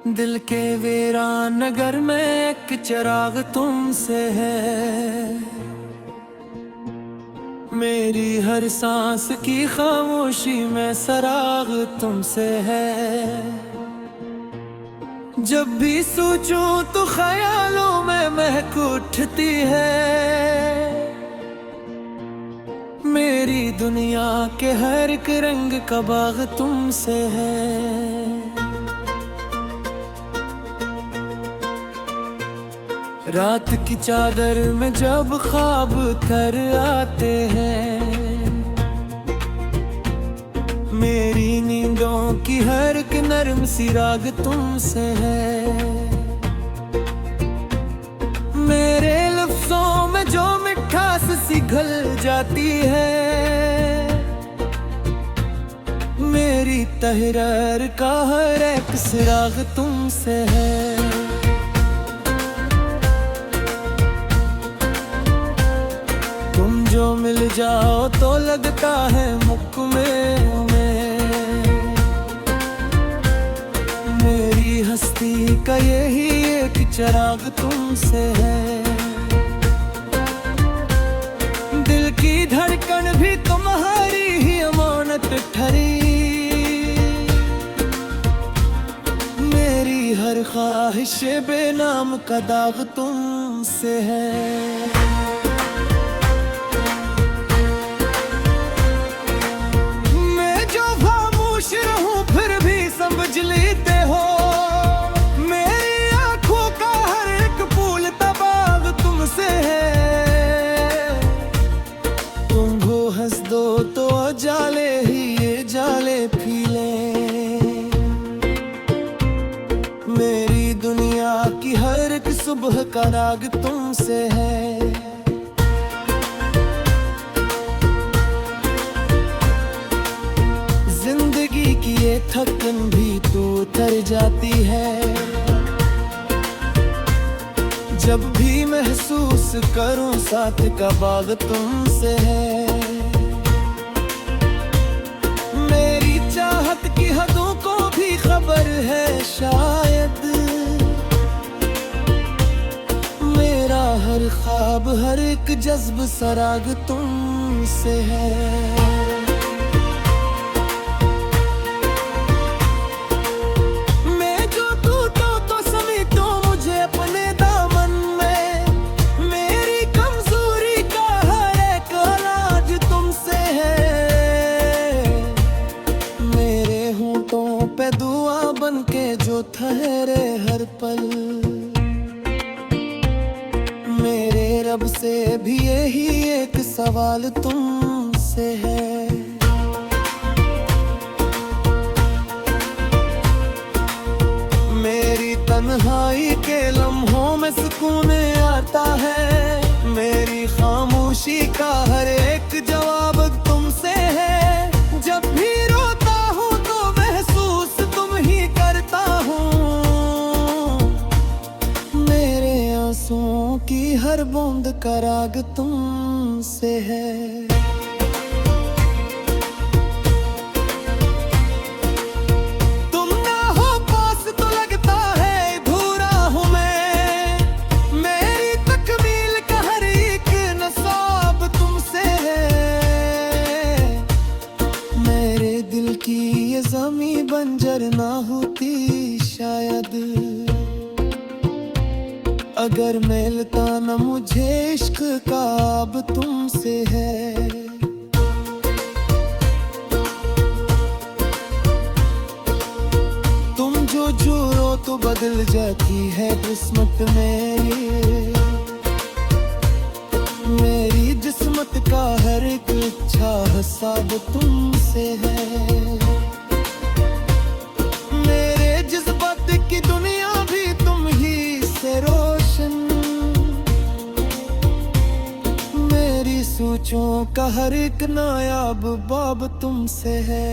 दिल के वीरान नगर में एक चिराग तुमसे है। मेरी हर सांस की खामोशी में सराग तुमसे है। जब भी सोचूं तो ख्यालों में महक उठती है। मेरी दुनिया के हर एक रंग का बाग तुमसे है। रात की चादर में जब ख्वाब तर आते हैं, मेरी नींदों की हर एक नर्म सी राग तुमसे है। मेरे लफ्जों में जो मिठास सी घुल जाती है, मेरी तहरीर का हर एक सिराग तुमसे है। जो मिल जाओ तो लगता है मुकम्मल में। मेरी हस्ती का यही एक चिराग तुमसे है। दिल की धड़कन भी तुम्हारी ही अमानत ठहरी। मेरी हर ख्वाहिश बेनाम का दाग तुमसे है। समझ लेते हो मेरी आंखों का हर एक फूल तबाग तुमसे है। तुम हो हंस दो तो जाले ही ये जाले फीले। मेरी दुनिया की हर एक सुबह का राग तुमसे है। जिंदगी की ये थकन भी तो उतर जाती है, जब भी महसूस करूं साथ का बाग तुमसे है। मेरी चाहत की हदों को भी खबर है शायद। मेरा हर ख्वाब हर एक जज्ब सराग तुमसे है। पे दुआ बन के जो ठहरे हर पल, मेरे रब से भी यही एक सवाल तुमसे है। मेरी तन्हाई के लम्हों में सुकून आता है। मेरी खामोशी का हर एक जवाब तुमसे है। जब भी की हर बूंद का राग तुमसे है। तुम ना हो पास तो लगता है अधूरा हूँ मैं। मेरी तकमील का हर एक नसाब तुमसे है। मेरे दिल की ये ज़मीं बंजर ना होती शायद, अगर मिलता न मुझे इश्क का अब तुमसे है। तुम जो जुरो तो बदल जाती है किस्मत मेरी। मेरी जिस्मत का हर एक इच्छा हिसाब तुमसे है। मेरे जज्बात की दुनिया भी तुम ही से रोशन। मेरी सोचों का हर एक नायाब बाब तुमसे है।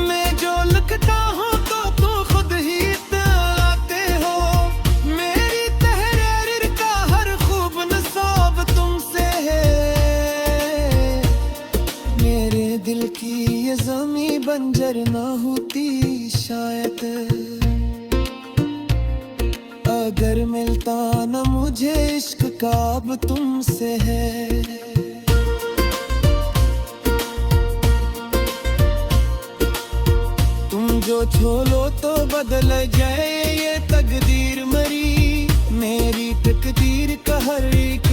मैं जो लिखता हूँ तो खुद ही आते हो। मेरी तहरीर का हर खूब नसाब तुमसे है। मेरे दिल की न मुझे इश्क का अब तुमसे है। तुम जो छोलो तो बदल जाए ये तकदीर मरी, मेरी तकदीर का हर एक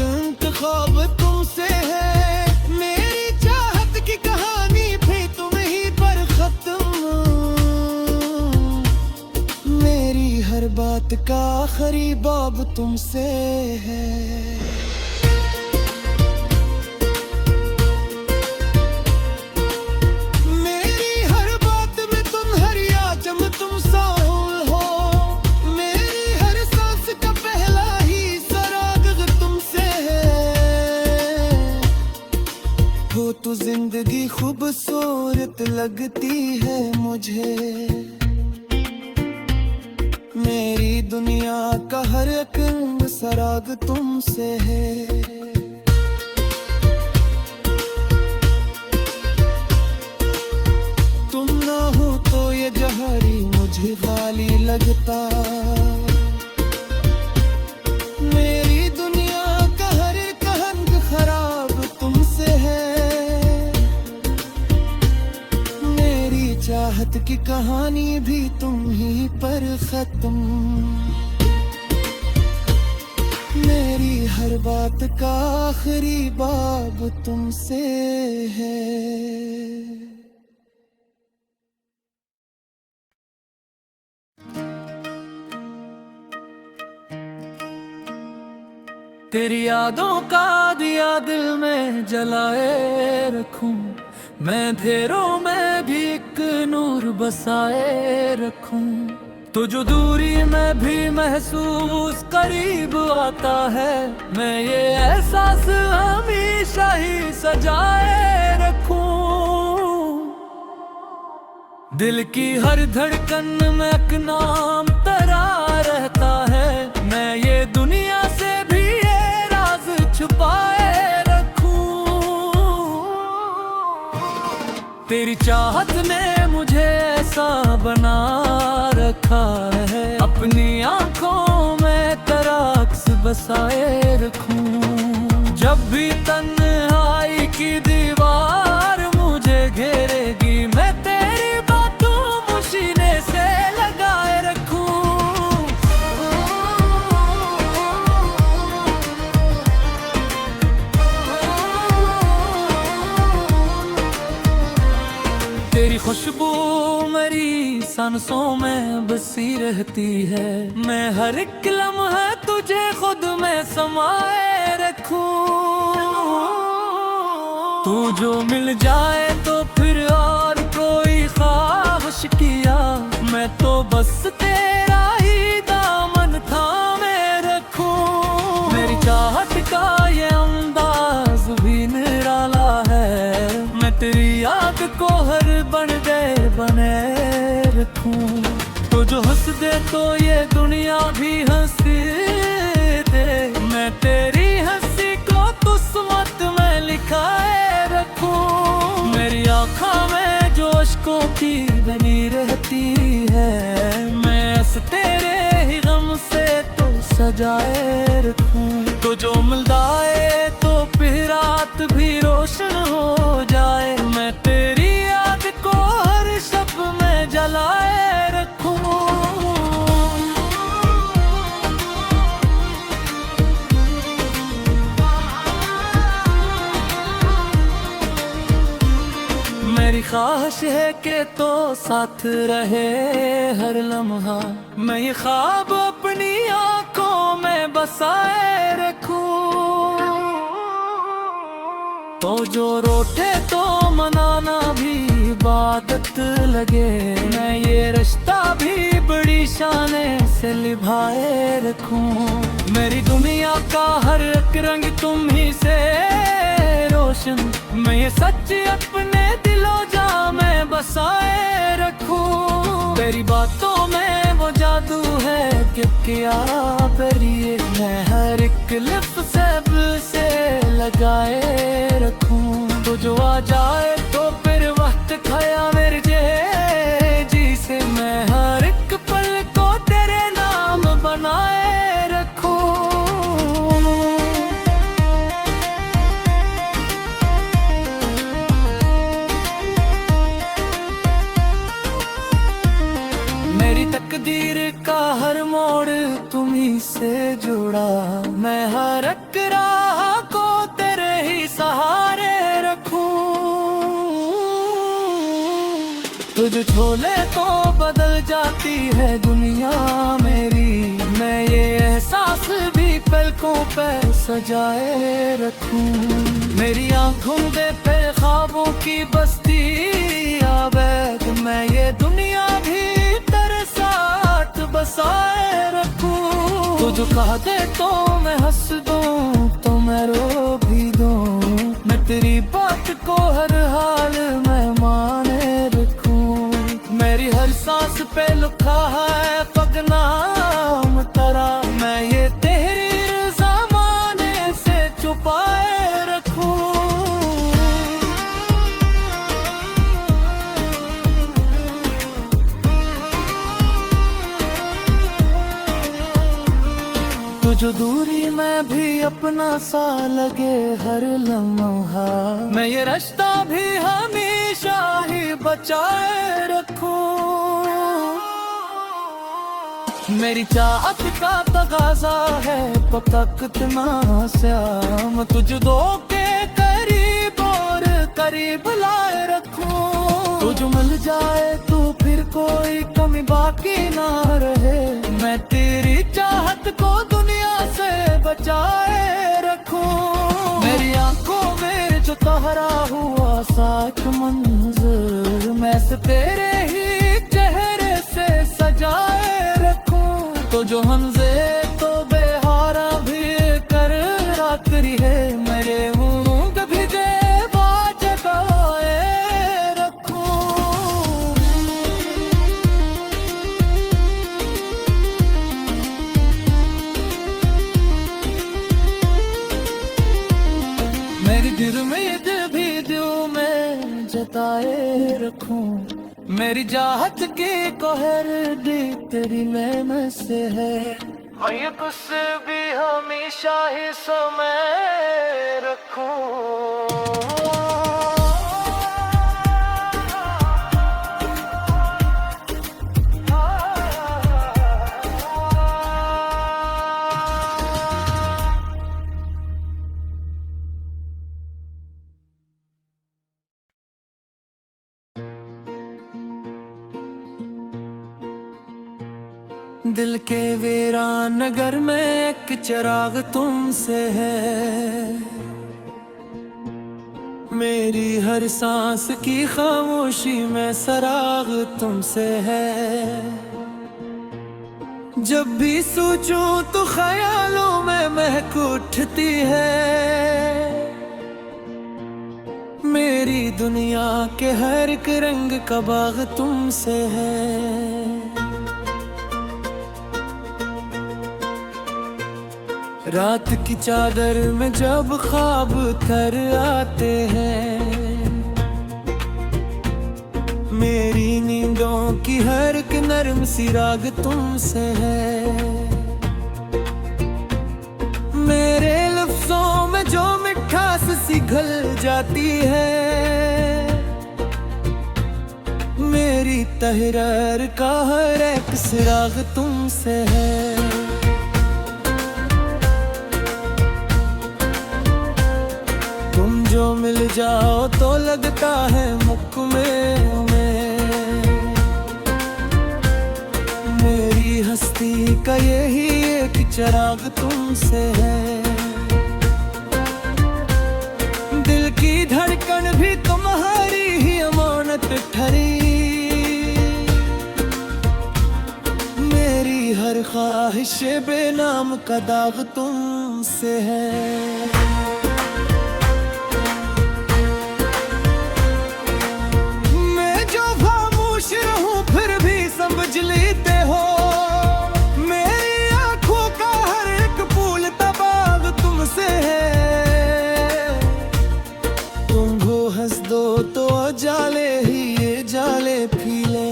ख्वाब तुमसे है। मेरी चाहत की कहानी भी तुम ही पर खत्म, मेरी हर बात का आखिरी बाब तुमसे है। तो जिंदगी खूबसूरत लगती है मुझे, मेरी दुनिया का हर एक सराग तुमसे है। तुम ना हो तो ये जहरी मुझे खाली लगता, मेरी दुनिया का हर एक रंग खराब तुमसे है। चाहत की कहानी भी तुम ही पर खत्म, मेरी हर बात का आखिरी बाब तुमसे है। तेरी यादों का दिया दिल में जलाए रखूं, मैं अंधेरों में भी एक नूर बसाए रखूं। तो जो दूरी में भी महसूस करीब आता है, मैं ये एहसास हमेशा ही सजाए रखूं। दिल की हर धड़कन में एक नाम तेरा रहता है, मैं ये दुनिया से भी ये राज छुपाए तेरी चाहत ने मुझे ऐसा बना रखा है, अपनी आंखों में तेरा अक्स बसाए रखूं। जब भी तन्हाई की दीवार मुझे घेरेगी, मैं तेरी बातों मुशीने से लगाए रखूं। तेरी खुशबू मेरी सांसों में बसी रहती है, मैं हर एक लम्हा तुझे खुद में समाए रखूं। तू जो मिल जाए तो फिर और कोई ख्वाहिश किया, मैं तो बस तेरा ही दामन थामे रखूं। मेरी चाहत का ये अंदाज भी निराला है, मैं तेरी याद को हर बन गए बने रखूं। तो जो हंस दे तो ये दुनिया भी हंसी दे, मैं तेरी हंसी को किस्मत में लिखाए रखूं। मेरी आँखों में जो अश्कों की बनी रहती है, मैं ऐसे तेरे ही गम से तो सजाए रखूं। तो जो मिल जाए तो फिर रात भी रोशन हो जाए, मैं तेरी याद को हर शब में जलाए रखूं। मेरी ख्वाहिश है कि तो साथ रहे हर लम्हा, मैं ये ख्वाब अपनी आंखों में बसाए रखूं। तो जो रोटे तो मनाना भी इबादत लगे, मैं ये रिश्ता भी बड़ी शाने से निभाए रखूं। मेरी दुनिया का हर एक रंग तुम ही से रोशन, मैं ये सच अपने दिलो जा में बसाए रखूं। तेरी बातों में वो जादू है कि क्या करिए, मैं हर एक लफ्ज़ से लगाए रखूं। तो जो आ जाए तो फिर वक्त खाया मेरे जी से, मैं हर एक पल को तेरे नाम बनाए रखूं। मैं हर एक राह को तेरे ही सहारे रखूं। तुझ छोले तो बदल जाती है दुनिया मेरी, मैं ये एहसास भी पलकों पे सजाए रखूं। मेरी आंखों दे पे ख्वाबों की बस्ती आवेद, मैं ये दुनिया भी तेरे साथ बसाए रखूं। तुझ कह दे तो मैं हंस दूं, तो मैं रो भी दूं, मैं तेरी बात को हर हाल में माने रखूं। मेरी हर सांस पे लिखा है पगनाम तेरा, मैं ये तहरीर ज़माने से छुपाए रखूं। तुझ दूरी में भी अपना सा लगे हर लम्हा, मैं ये रास्ता भी हमेशा ही बचाए रखूं। मेरी चाहत का तगाजा है पतक ना श्याम, तुझ दो के करीब और करीब लाए रखूं। तुझ मिल जाए तो फिर कोई कमी बाकी ना रहे, मैं तेरी चाहत को दुनिया से बचाए रखूं। मेरी आंखों में जो तहरा हुआ सा एक मंजर, मैं से तेरे ही चेहरे से सजाए रखूं। तो जो हमसे तो बेहारा भी कर रात्रि है, मेरे ऊँग भिजे बाज गाए रखूं। मेरी दिल में दिल भी दिल में जताए रखूं। मेरी चाहत की कोहर दी तेरी में से है, मैं कुछ भी हमेशा ही समय रखूं। दिल के वीरान नगर में एक चिराग तुमसे है, मेरी हर सांस की खामोशी में सराग तुमसे है। जब भी सोचूं तो ख्यालों में महक उठती है, मेरी दुनिया के हर एक रंग का बाग तुमसे है। रात की चादर में जब ख्वाब तर आते हैं, मेरी नींदों की हर एक नरम सी राग तुमसे है। मेरे लफ्जों में जो मिठास सी घुल जाती है, मेरी तहरीर का हर एक सिराग तुमसे है। जो मिल जाओ तो लगता है मुख में, मेरी हस्ती का यही एक चिराग तुमसे है। दिल की धड़कन भी तुम्हारी ही अमानत ठहरी, मेरी हर ख्वाहिश बेनाम का दाग तुमसे है। समझ लेते हो मेरी आंखों का हर एक फूल तबाग तुमसे है। तुम हो हंस दो तो जाले ही ये जाले फीले,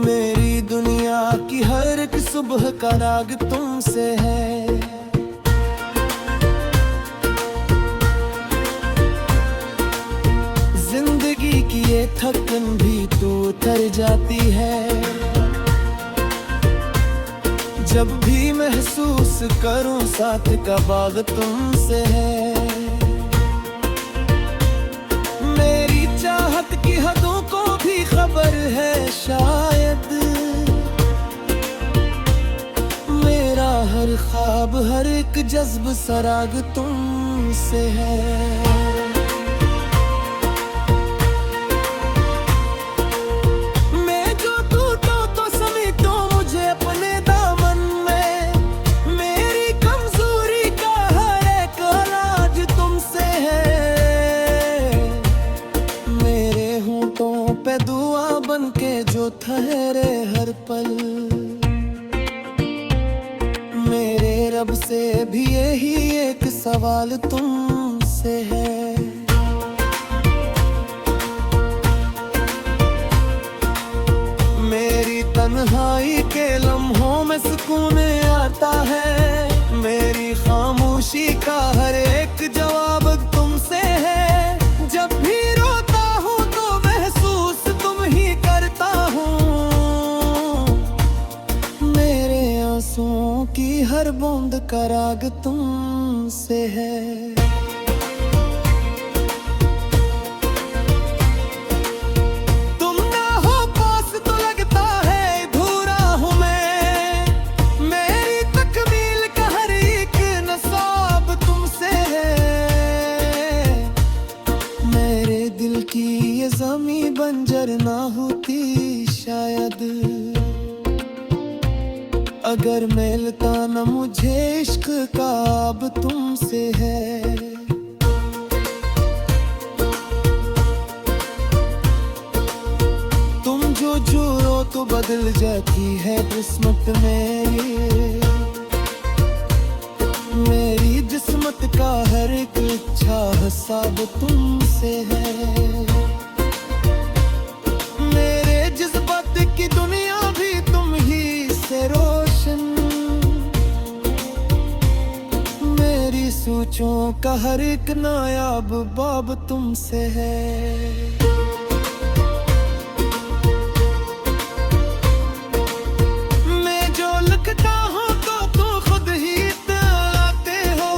मेरी दुनिया की हर एक सुबह का राग तुमसे है। ये थकन भी तो उतर जाती है, जब भी महसूस करूं साथ का बाग तुमसे है। मेरी चाहत की हदों को भी खबर है शायद, मेरा हर ख्वाब हर एक जज्ब सराग तुमसे है। पे दुआ बन के जो ठहरे हर पल, मेरे रब से भी यही एक सवाल तुमसे है। मेरी तन्हाई के लम्हों में सुकून आता है, मेरी खामोशी का हर एक जवाब तुमसे है। जब भी की हर बूंद का राग तुमसे है। तुम ना हो पास तो लगता है अधूरा हूँ मैं, मेरी तकमील का हर एक नसाब तुमसे है। मेरे दिल की ये ज़मीं बंजर ना होती शायद, अगर मिलता न मुझे इश्क का अब तुमसे है। तुम जो जुड़ो तो बदल जाती है किस्मत मेरी जिस्मत का हर एक इच्छा हिसाब तुमसे है। मेरे जज्बात की दुनिया भी तुम ही से सोचों का हर एक नायाब बाब तुमसे है। मैं जो लिखता हूँ तो तुम खुद ही लाते हो,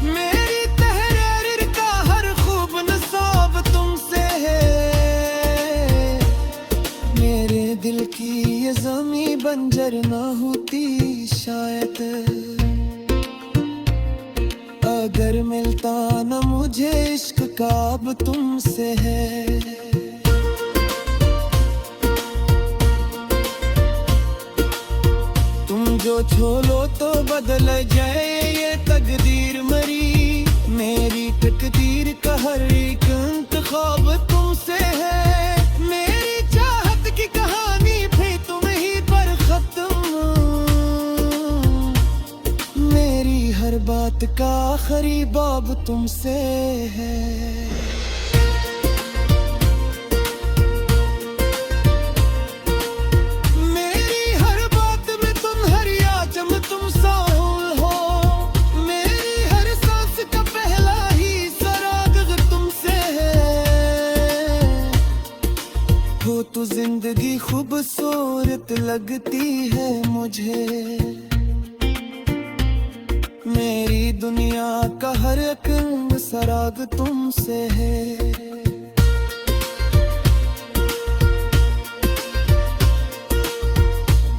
मेरी तहरीर का हर खूब नसाब तुमसे है। मेरे दिल की ये ज़मीं बंजर ना होती शायद, अगर मिलता न मुझे इश्क का अब तुमसे है। तुम जो छोलो तो बदल जाए ये तकदीर मरी, मेरी तकदीर का हर एक इंतखाब तुमसे है। मेरी चाहत की कहानी भी तुम ही पर खत्म, मेरी हर बात का आखिरी बाब तुमसे है। मेरी हर बात में तुम हर आजम तुम साहुल हो, मेरी हर सांस का पहला ही सराग तुमसे है। हो तो जिंदगी खूबसूरत लगती है मुझे, मेरी दुनिया का हर एक सराग तुमसे है।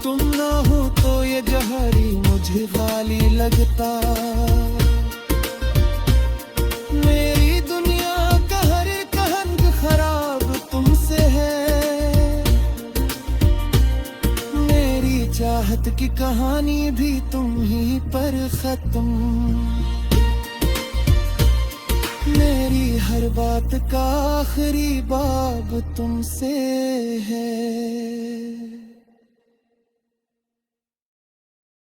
तुम ना हो तो ये जहरी मुझे खाली लगता, मेरी दुनिया का हर एक हंग खराब तुमसे है। मेरी चाहत की कहानी भी तुम ही पर खत्म, मेरी हर बात का आखिरी बाब तुमसे है।